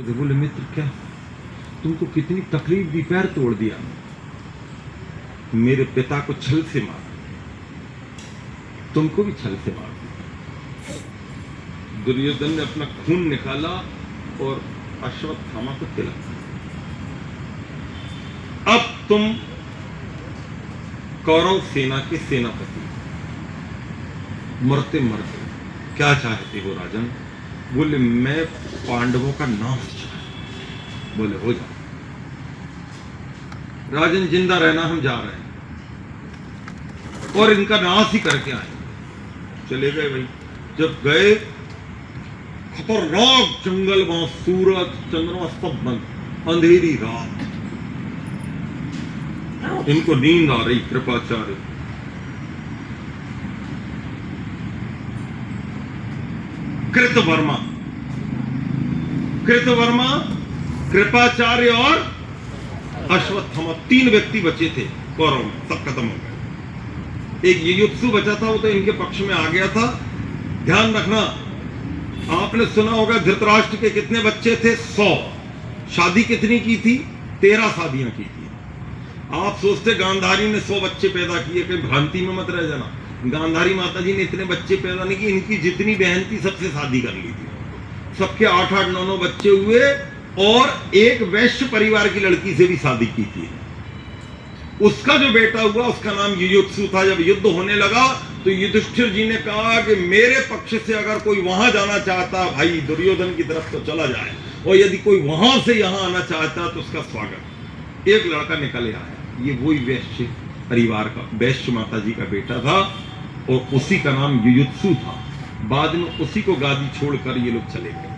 तो बोले मित्र क्या तुमको कितनी तकलीफ दी, पैर तोड़ दिया, मेरे पिता को छल से मारा, तुमको भी छल से मार दिया। दुर्योधन ने अपना खून निकाला और अश्वत्थामा को तिलक दिया। अब तुम कौरव सेना के सेनापति, मरते मरते क्या चाहते हो राजन? बोले मैं पांडवों का नाश चाहता। बोले हो जाओ राजन, जिंदा रहना, हम जा रहे हैं और इनका नाश ही करके आए। चले गए भाई। जब गए खतरनाक जंगल, वहां सूरज चंद्रमा सब बंद, अंधेरी रात, इनको नींद आ रही। कृपाचार्य कृतवर्मा कृपाचार्य और अश्वत्थामा, 3 व्यक्ति बचे थे कौरव में, सब खत्म हो गए। एक युयुत्सु बचा था, वो तो इनके पक्ष में आ गया था। ध्यान रखना, आपने सुना होगा धृतराष्ट्र के कितने बच्चे थे? 100। शादी कितनी की थी? 13 शादियां की थी। आप सोचते गांधारी ने 100 बच्चे पैदा किए, कहीं भ्रांति में मत रह जाना। गांधारी माता जी ने इतने बच्चे पैदा नहीं किए, इनकी जितनी बहन थी सबसे शादी कर ली थी, सबके 8-8, 9-9 बच्चे हुए, और एक वैश्य परिवार की लड़की से भी शादी की थी। उसका जो बेटा हुआ उसका नाम युयुत्सु था। जब युद्ध होने लगा तो युधिष्ठिर जी ने कहा कि मेरे पक्ष से अगर कोई वहां जाना चाहता, भाई दुर्योधन की तरफ तो चला जाए, और यदि कोई वहां से यहां आना चाहता तो उसका स्वागत। एक लड़का निकल आया, ये वही वैश्य परिवार का, वैश्य माता जी का बेटा था, और उसी का नाम युयुत्सु था। बाद में उसी को गादी छोड़कर ये लोग चले गए।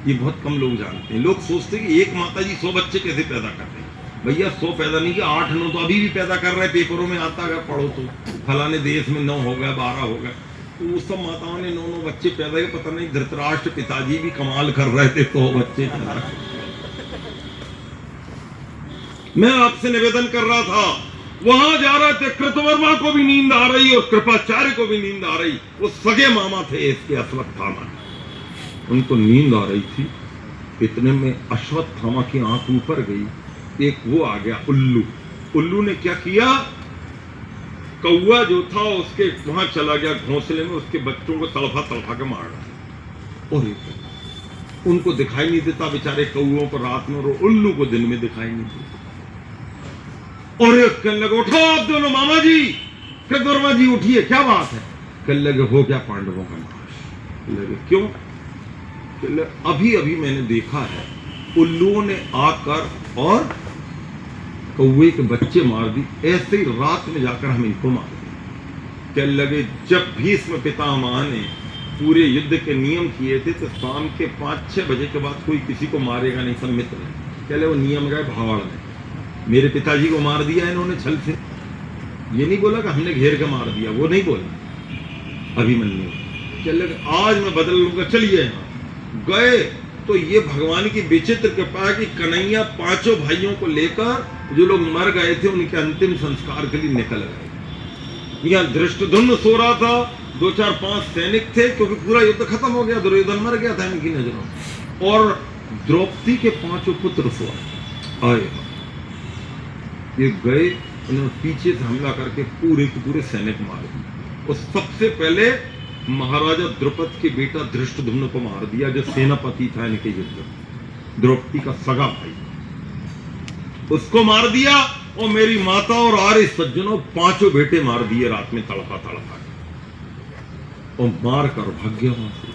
ये बहुत कम लोग जानते हैं। लोग सोचते हैं कि एक माता जी 100 बच्चे कैसे पैदा कर रहे हैं। भैया 100 पैदा नहीं किया, 8-9 तो अभी भी पैदा कर रहे हैं। पेपरों में आता अगर पढ़ो तो, फलाने देश में 9 हो गए, 12 हो गए। तो उस सब माताओं ने 9-9 बच्चे पैदा किए। पता नहीं धृतराष्ट्र पिताजी भी कमाल कर रहे थे 100 बच्चे पैदा। मैं आपसे निवेदन कर रहा था, वहां जा रहे थे, कृतवर्मा को भी नींद आ रही और कृपाचार्य को भी नींद आ रही। वो सगे मामा थे इसके अश्वत्थामा, उनको नींद आ रही थी। इतने में अश्वत्थामा की आंख ऊपर गई, एक वो आ गया उल्लू। उल्लू ने क्या किया, कौवा जो था उसके वहां चला गया घोंसले में, उसके बच्चों को तड़फा तड़फा के मार डाला। और उनको दिखाई नहीं देता बेचारे कौओं को रात में, और उल्लू को दिन में दिखाई नहीं देता। और एक कहने लगे उठो आप दोनों मामा जी, कृतवर्मा जी उठिए, क्या बात है? कहने लगे हो गया पांडवों का नाश। लगे क्यों? अभी अभी मैंने देखा है उल्लुओं ने आकर और कौवे के बच्चे मार दी, ऐसे ही रात में जाकर हम इनको मार दिए। कहने लगे जब भीष्म पितामह ने पूरे युद्ध के नियम किए थे तो शाम के 5-6 बजे के बाद कोई किसी को मारेगा नहीं, सब मित्र है। कहले वो नियम गए भाड़ में, मेरे पिताजी को मार दिया इन्होंने छल से। ये नहीं बोला कि हमने घेर के मार दिया, वो नहीं बोला अभिमन्यु। कहने लगे आज मैं बदल लूंगा, चलिए। यहाँ गए तो ये भगवान की विचित्र कृपा कि कन्हैया 5 भाइयों को लेकर, जो लोग मर गए थे उनके अंतिम संस्कार के लिए निकल गए। यहाँ धृष्टद्युम्न सो रहा था, 2-4-5 सैनिक थे, क्योंकि पूरा युद्ध खत्म हो गया, दुर्योधन मर गया था इनकी नजरों। और द्रौपदी के 5 पुत्र सो आए। ये गए, उन्होंने पीछे से हमला करके पूरे के पूरे सैनिक मार दिए। और सबसे पहले महाराजा द्रुपद के बेटा धृष्टद्युम्न को मार दिया, जो सेनापति था इनके युद्ध, द्रौपदी का सगा भाई, उसको मार दिया। और मेरी माता और आर्य सज्जनों 5 बेटे मार दिए रात में तड़पा तड़पा, और मार कर भाग गया वहां से।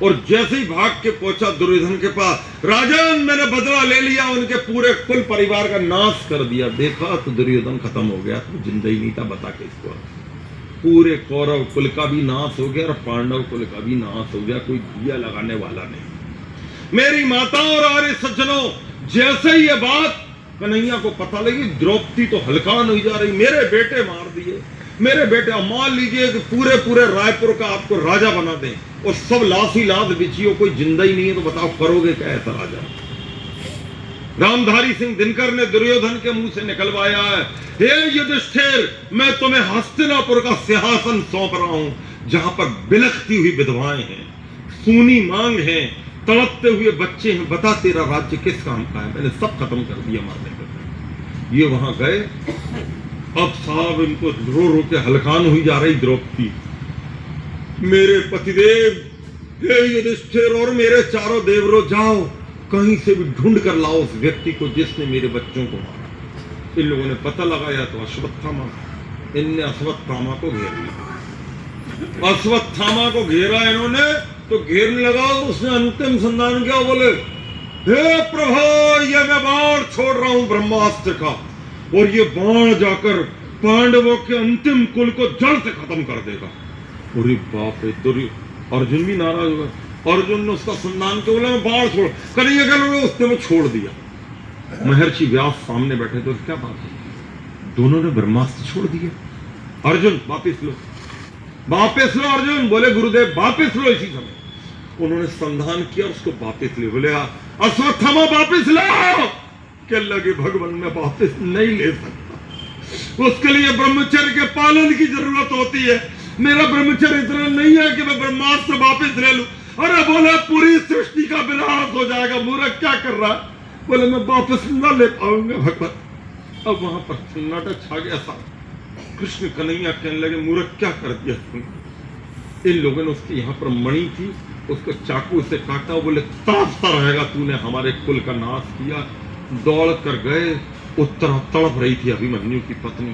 और जैसे ही भाग के पहुंचा दुर्योधन के पास, राजन मैंने बदला ले लिया, उनके पूरे कुल परिवार का नाश कर दिया। देखा तो दुर्योधन खत्म हो गया, तो जिंदा ही नहीं था। बता के इसको, पूरे कौरव कुल का भी नाश हो गया और पांडव कुल का भी नाश हो गया, कोई दिया लगाने वाला नहीं। मेरी माता और आर्य सज्जनों, जैसे ही ये बात कन्हैया को पता लगी, द्रौपदी तो हलकान हो जा रही, मेरे बेटे मार दिए, मेरे बेटे। मान लीजिए कि पूरे पूरे रायपुर का आपको राजा बना दें और सब लाश ही लाश बिछी हो, कोई जिंदा ही नहीं है, तो बताओ करोगे क्या ऐसा राजा? रामधारी सिंह दिनकर ने दुर्योधन के मुंह से निकलवाया है, हे युधिष्ठिर, मैं तुम्हें हस्तिनापुर का सिंहासन सौंप रहा हूं, जहां पर बिलखती हुई विधवाएं हैं, सूनी मांग है, तड़पते हुए बच्चे हैं, बता तेरा राज्य किस काम का है, मैंने सब खत्म कर दिया मारने का। ये वहां गए, अब साहब इनको रो रो के हलकान हुई जा रही द्रौपदी, मेरे पतिदेव हे युधिष्ठिर और मेरे चारों देवरों, जाओ कहीं से भी ढूंढ कर लाओ उस व्यक्ति को जिसने मेरे बच्चों को मारा। इन लोगों ने पता लगाया तो अश्वत्थामा, इनने अश्वत्थामा को घेर लिया। अश्वत्थामा को घेरा इन्होंने, तो घेरने लगा, उसने अंतिम संधान किया, बोले हे प्रभु ये मैं बाण छोड़ रहा हूं ब्रह्मास्त्र का, और ये बाण जाकर पांडवों के अंतिम कुल को जड़ से खत्म कर देगा। अरे बाप रे, अर्जुन भी नाराज होगा। अर्जुन ने उसका संधान किया, बोला मैं बाण छोड़, करेंगे क्या लोग, उसने वो छोड़ दिया। महर्षि व्यास सामने बैठे, तो क्या बात है, दोनों ने ब्रह्मास्त्र छोड़ दिया। अर्जुन वापिस लो, वापिस लो अर्जुन, बोले गुरुदेव वापिस लो। इसी समय उन्होंने संधान किया, उसको वापिस ले, बोले अश्वत्थामा वापिस लो। क्या लगे भगवान मैं वापिस नहीं ले सकता, उसके लिए ब्रह्मचर्य के पालन की जरूरत होती है। मेरा ब्रह्मचर्य इतना नहीं है कि मैं ब्रह्मास्त्र वापिस ले लूं। अरे बोले पूरी सृष्टि का विनाश हो जाएगा, मूर्ख क्या कर रहा है, बोले मैं वापिस न ले पाऊंगा भगवान। अब वहां पर सन्नाटा छा गया था। कृष्ण कन्हैया कहने लगे मूर्ख क्या कर दिया तुमने। इन लोगों ने उसके यहाँ पर मणि थी, उसको चाकू से काटा, बोले ताकता रहेगा तूने हमारे कुल का नाश किया। दौड़ कर गए, उत्तरा तड़प रही थी अभिमन्यु की पत्नी,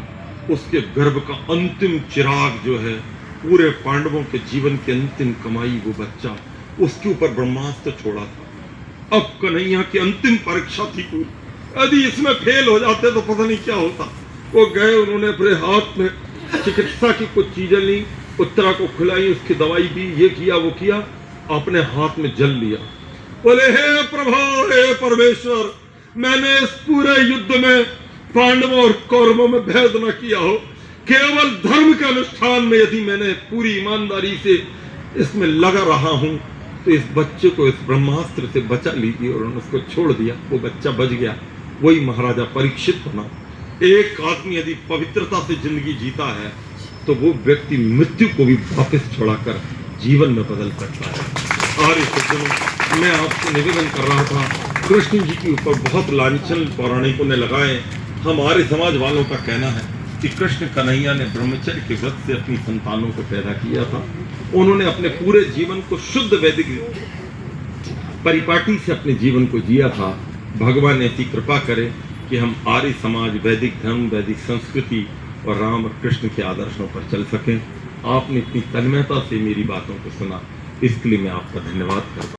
उसके गर्भ का अंतिम चिराग जो है, पूरे पांडवों के जीवन की अंतिम कमाई वो बच्चा, उसके ऊपर ब्रह्मास्त्र छोड़ा था। अब कन्हैया की अंतिम परीक्षा थी पूरी, यदि इसमें फेल हो जाते तो पता नहीं क्या होता। वो गए, उन्होंने अपने हाथ में चिकित्सा की कुछ चीजें ली, उत्तरा को खिलाई, उसकी दवाई दी, ये किया वो किया, अपने हाथ में जल लिया। बोले हे प्रभु हे परमेश्वर, मैंने इस पूरे युद्ध में पांडवों और कौरवों में भेद न किया हो, केवल धर्म के अनुष्ठान में यदि मैंने पूरी ईमानदारी से इसमें लगा रहा हूं, तो इस बच्चे को इस ब्रह्मास्त्र से बचा लीजिए। और उन्होंने उसको छोड़ दिया, वो बच्चा बच गया। वही महाराजा परीक्षित बना। एक आदमी यदि पवित्रता से जिंदगी जीता है तो वो व्यक्ति मृत्यु को भी वापस छोड़ाकर जीवन में बदल सकता है। और इस मैं आपसे निवेदन कर रहा था, कृष्ण जी के ऊपर बहुत लांछन पौराणिकों ने लगाए। हमारे समाज वालों का कहना है कि कृष्ण कन्हैया ने ब्रह्मचर्य के व्रत से अपनी संतानों को पैदा किया था। उन्होंने अपने पूरे जीवन को शुद्ध वैदिक परिपाटी से अपने जीवन को जिया था। भगवान ऐसी कृपा करे कि हम आर्य समाज, वैदिक धर्म, वैदिक संस्कृति और राम और कृष्ण के आदर्शों पर चल सकें। आपने इतनी तन्मयता से मेरी बातों को सुना, इसके लिए मैं आपका धन्यवाद करता हूँ।